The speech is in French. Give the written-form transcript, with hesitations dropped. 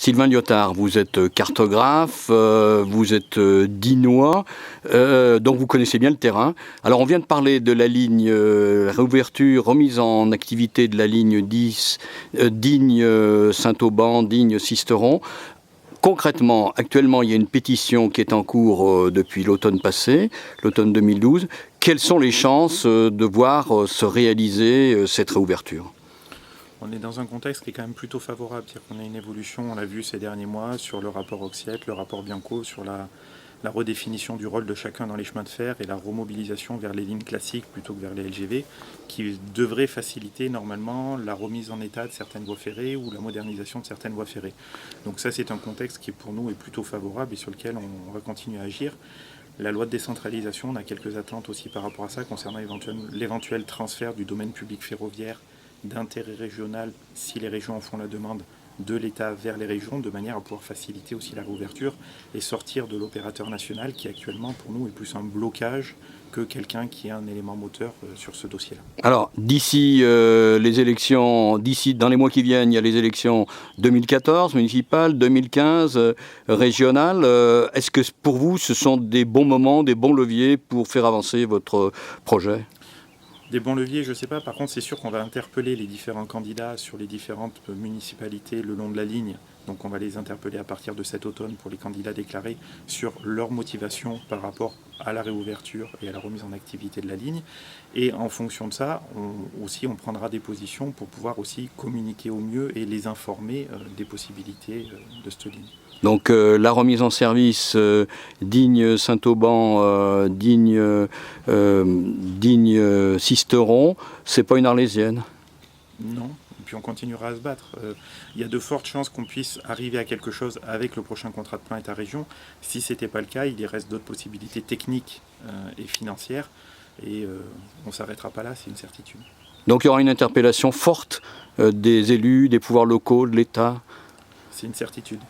Sylvain Lyotard, vous êtes cartographe, vous êtes dinois, donc vous connaissez bien le terrain. Alors on vient de parler de la ligne réouverture, remise en activité de la ligne 10, Digne-Saint-Auban, Digne-Sisteron. Concrètement, actuellement, il y a une pétition qui est en cours depuis l'automne passé, l'automne 2012. Quelles sont les chances de voir se réaliser cette réouverture ? On est dans un contexte qui est quand même plutôt favorable. C'est-à-dire qu'on a une évolution, on l'a vu ces derniers mois, sur le rapport Oxiette, le rapport Bianco, sur la redéfinition du rôle de chacun dans les chemins de fer et la remobilisation vers les lignes classiques plutôt que vers les LGV, qui devrait faciliter normalement la remise en état de certaines voies ferrées ou la modernisation de certaines voies ferrées. Donc ça, c'est un contexte qui pour nous est plutôt favorable et sur lequel on va continuer à agir. La loi de décentralisation, on a quelques attentes aussi par rapport à ça, concernant l'éventuel transfert du domaine public ferroviaire d'intérêt régional, si les régions en font la demande, de l'État vers les régions, de manière à pouvoir faciliter aussi la réouverture et sortir de l'opérateur national qui actuellement pour nous est plus un blocage que quelqu'un qui est un élément moteur sur ce dossier-là. Alors, d'ici les élections, dans les mois qui viennent, il y a les élections 2014 municipales, 2015 régionales. Est-ce que pour vous, ce sont des bons moments, des bons leviers pour faire avancer votre projet ? Des bons leviers, je ne sais pas. Par contre, c'est sûr qu'on va interpeller les différents candidats sur les différentes municipalités le long de la ligne. Donc on va les interpeller à partir de cet automne pour les candidats déclarés sur leur motivation par rapport à la réouverture et à la remise en activité de la ligne. Et en fonction de ça, on prendra des positions pour pouvoir aussi communiquer au mieux et les informer des possibilités de cette ligne. Donc la remise en service Digne-Saint-Auban, Digne-Sisteron, c'est pas une arlésienne ? Non, et puis on continuera à se battre. Il y a de fortes chances qu'on puisse arriver à quelque chose avec le prochain contrat de plan État-région. Si ce n'était pas le cas, il y reste d'autres possibilités techniques et financières. Et on ne s'arrêtera pas là, c'est une certitude. Donc il y aura une interpellation forte des élus, des pouvoirs locaux, de l'État ? C'est une certitude.